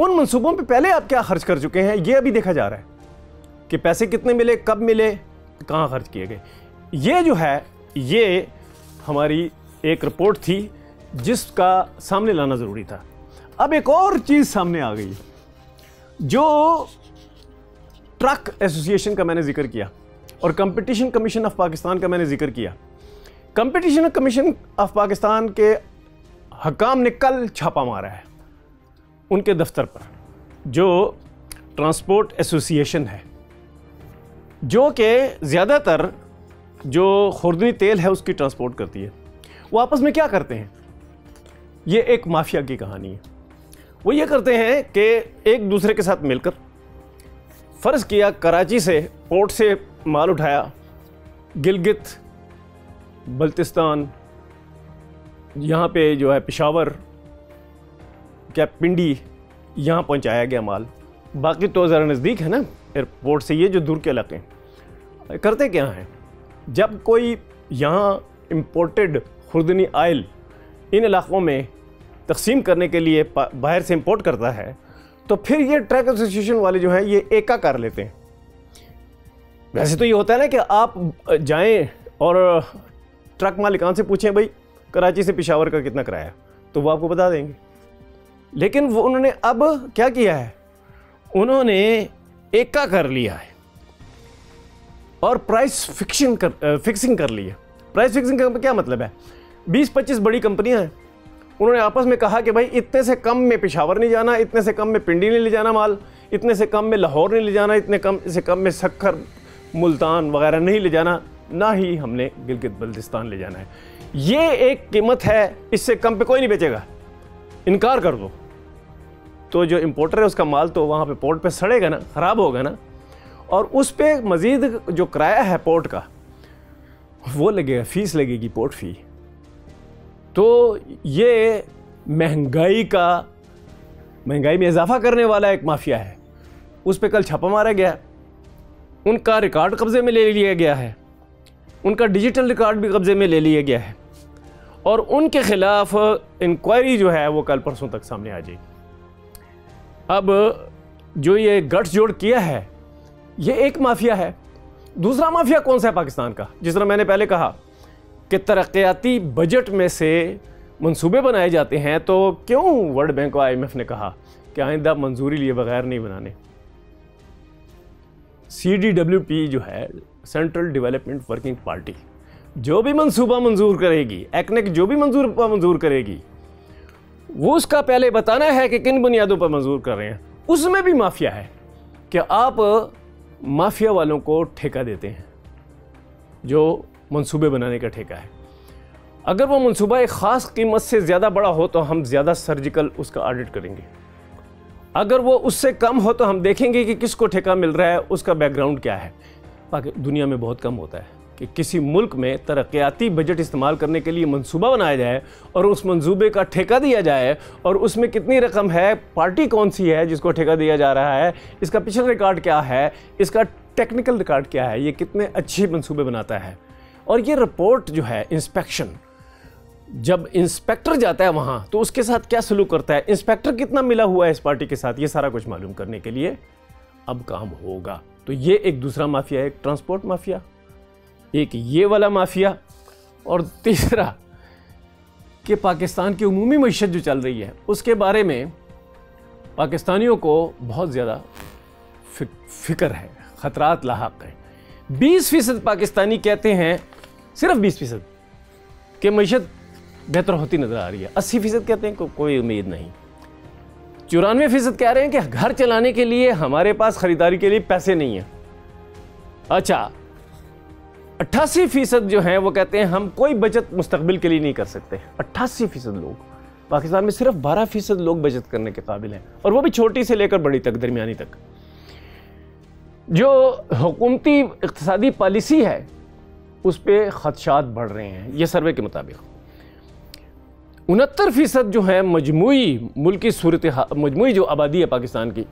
ان منصوبوں پہ پہلے آپ کیا خرچ کر چکے ہیں یہ ابھی دیکھا جا رہا ہے کہ پیسے کتنے ملے، کب ملے، کہاں خرچ کیے گئے. یہ جو ہے یہ ہماری ایک رپورٹ تھی جس کا سامنے لانا ضروری تھا. اب ایک اور چیز سامنے آ گئی جو ٹرک ایسوسی ایشن کا میں نے ذکر کیا اور کمپٹیشن کمیشن آف پاکستان کا میں نے ذکر کیا. کمپٹیشن کمیشن آف پاکستان کے حکام نے کل چھاپا مارا ہے ان کے دفتر پر، جو ٹرانسپورٹ ایسوسی ایشن ہے، جو کہ زیادہ تر جو خوردنی تیل ہے اس کی ٹرانسپورٹ کرتی ہے. وہ آپس میں کیا کرتے ہیں؟ یہ ایک مافیا کی کہانی ہے. وہ یہ کرتے ہیں کہ ایک دوسرے کے ساتھ مل کر، فرض کیا کراچی سے پورٹ سے مال اٹھایا، گلگت، بلتستان، یہاں پہ جو ہے پشاور، کیا پنڈی، یہاں پہنچایا گیا مال. باقی تو ذرا نزدیک ہے نا ایئرپورٹ سے، یہ جو دور کے علاقے ہیں. کرتے کیا ہیں؟ جب کوئی یہاں امپورٹڈ خوردنی آئل ان علاقوں میں تقسیم کرنے کے لیے باہر سے امپورٹ کرتا ہے تو پھر یہ ٹرک ایسوسی ایشن والے جو ہیں یہ ایکا کر لیتے ہیں. ویسے تو یہ ہوتا ہے نا کہ آپ جائیں اور ٹرک مالکان سے پوچھیں بھائی کراچی سے پشاور کا کتنا کرایہ ہے، تو وہ آپ کو بتا دیں گے. لیکن وہ انہوں نے اب کیا کیا ہے؟ انہوں نے ایکا کر لیا ہے اور پرائس فکسنگ کر لی ہے. پرائس فکسنگ کا کیا مطلب ہے؟ 20-25 بڑی کمپنیاں ہیں، انہوں نے آپس میں کہا کہ بھائی اتنے سے کم میں پشاور نہیں جانا، اتنے سے کم میں پنڈی نہیں لے جانا مال، اتنے سے کم میں لاہور نہیں لے جانا، اتنے سے کم میں سکھر، ملتان وغیرہ نہیں لے جانا، نہ ہی ہم نے گلگت بلتستان لے جانا ہے. یہ ایک قیمت ہے، اس سے کم پہ کوئی نہیں بیچے گا، انکار کر دو. تو جو امپورٹر ہے اس کا مال تو وہاں پہ پورٹ پہ سڑے گا نا، خراب ہوگا نا، اور اس پہ مزید جو کرایہ ہے پورٹ کا وہ لگے گا، فیس لگے گی، پورٹ فی. تو یہ مہنگائی میں اضافہ کرنے والا ایک مافیا ہے. اس پہ کل چھاپا مارا گیا، ان کا ریکارڈ قبضے میں لے لیا گیا ہے، ان کا ڈیجیٹل ریکارڈ بھی قبضے میں لے لیا گیا ہے، اور ان کے خلاف انکوائری جو ہے وہ کل پرسوں تک سامنے آ جائے گی. اب جو یہ گٹھ جوڑ کیا ہے یہ ایک مافیا ہے. دوسرا مافیا کون سا ہے پاکستان کا؟ جس طرح میں نے پہلے کہا کہ ترقیاتی بجٹ میں سے منصوبے بنائے جاتے ہیں، تو کیوں ورلڈ بینک اور IMF نے کہا کہ آئندہ منظوری لیے بغیر نہیں بنانے؟ CDWP جو ہے سینٹرل ڈیولپمنٹ ورکنگ پارٹی، جو بھی منصوبہ منظور کرے گی، ایکنک جو بھی منظور کرے گی، وہ اس کا پہلے بتانا ہے کہ کن بنیادوں پر منظور کر رہے ہیں. اس میں بھی مافیا ہے کہ آپ مافیا والوں کو ٹھیکہ دیتے ہیں، جو منصوبے بنانے کا ٹھیکہ ہے. اگر وہ منصوبہ ایک خاص قیمت سے زیادہ بڑا ہو تو ہم زیادہ سرجیکل اس کا آڈٹ کریں گے. اگر وہ اس سے کم ہو تو ہم دیکھیں گے کہ کس کو ٹھیکہ مل رہا ہے، اس کا بیک گراؤنڈ کیا ہے. دنیا میں بہت کم ہوتا ہے کہ کسی ملک میں ترقیاتی بجٹ استعمال کرنے کے لیے منصوبہ بنایا جائے اور اس منصوبے کا ٹھیکہ دیا جائے، اور اس میں کتنی رقم ہے، پارٹی کون سی ہے جس کو ٹھیکہ دیا جا رہا ہے، اس کا پچھلا ریکارڈ کیا ہے، اس کا ٹیکنیکل ریکارڈ کیا ہے، یہ کتنے اچھے منصوبے بناتا ہے. اور یہ رپورٹ جو ہے انسپیکشن، جب انسپیکٹر جاتا ہے وہاں تو اس کے ساتھ کیا سلوک کرتا ہے، انسپیکٹر کتنا ملا ہوا ہے اس پارٹی کے ساتھ، یہ سارا کچھ معلوم کرنے کے لیے اب کام ہوگا. تو یہ ایک دوسرا مافیا ہے، ایک ٹرانسپورٹ مافیا، ایک یہ والا مافیا، اور تیسرا کہ پاکستان کی عمومی معیشت جو چل رہی ہے اس کے بارے میں پاکستانیوں کو بہت زیادہ فکر ہے، خطرات لاحق ہیں. 20% پاکستانی کہتے ہیں، صرف 20%، کہ معیشت بہتر ہوتی نظر آ رہی ہے. 80% کہتے ہیں کوئی امید نہیں. 94% کہہ رہے ہیں کہ گھر چلانے کے لیے ہمارے پاس خریداری کے لیے پیسے نہیں ہیں. اچھا 88% جو ہیں وہ کہتے ہیں ہم کوئی بچت مستقبل کے لیے نہیں کر سکتے. 88% لوگ. پاکستان میں صرف 12% لوگ بچت کرنے کے قابل ہیں، اور وہ بھی چھوٹی سے لے کر بڑی تک، درمیانی تک. جو حکومتی اقتصادی پالیسی ہے اس پہ خدشات بڑھ رہے ہیں یہ سروے کے مطابق. 69% جو ہے مجموعی جو آبادی ہے پاکستان کی،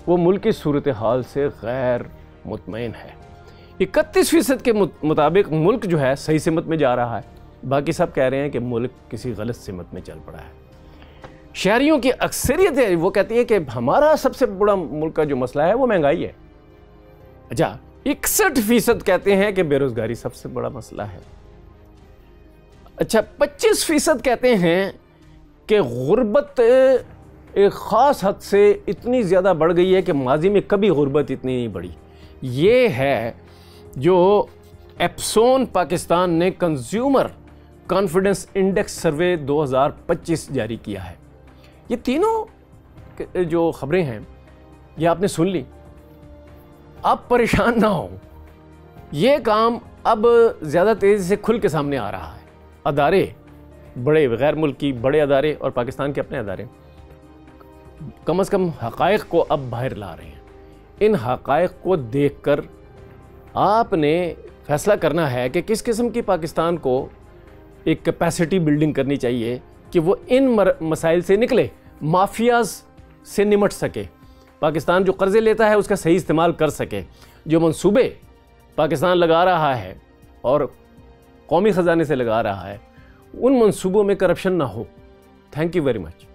وہ ملکی صورتحال سے غیر مطمئن ہے. 31% کے مطابق ملک جو ہے صحیح سمت میں جا رہا ہے. باقی سب کہہ رہے ہیں کہ ملک کسی غلط سمت میں چل پڑا ہے. شہریوں کی اکثریت ہے وہ کہتی ہے کہ ہمارا سب سے بڑا ملک کا جو مسئلہ ہے وہ مہنگائی ہے. اچھا 61% کہتے ہیں کہ بے روزگاری سب سے بڑا مسئلہ ہے. اچھا 25% کہتے ہیں کہ غربت ایک خاص حد سے اتنی زیادہ بڑھ گئی ہے کہ ماضی میں کبھی غربت اتنی نہیں بڑھی. یہ ہے جو ایپسون پاکستان نے کنزیومر کانفیڈنس انڈیکس سروے 2025 جاری کیا ہے. یہ تینوں جو خبریں ہیں یہ آپ نے سن لی. آپ پریشان نہ ہوں، یہ کام اب زیادہ تیزی سے کھل کے سامنے آ رہا ہے. ادارے بڑے غیر ملکی بڑے ادارے اور پاکستان کے اپنے ادارے کم از کم حقائق کو اب باہر لا رہے ہیں. ان حقائق کو دیکھ کر آپ نے فیصلہ کرنا ہے کہ کس قسم کی پاکستان کو ایک کیپیسٹی بلڈنگ کرنی چاہیے کہ وہ ان مسائل سے نکلے، مافیاز سے نمٹ سکے، پاکستان جو قرضے لیتا ہے اس کا صحیح استعمال کر سکے، جو منصوبے پاکستان لگا رہا ہے اور قومی خزانے سے لگا رہا ہے ان منصوبوں میں کرپشن نہ ہو. Thank you very much.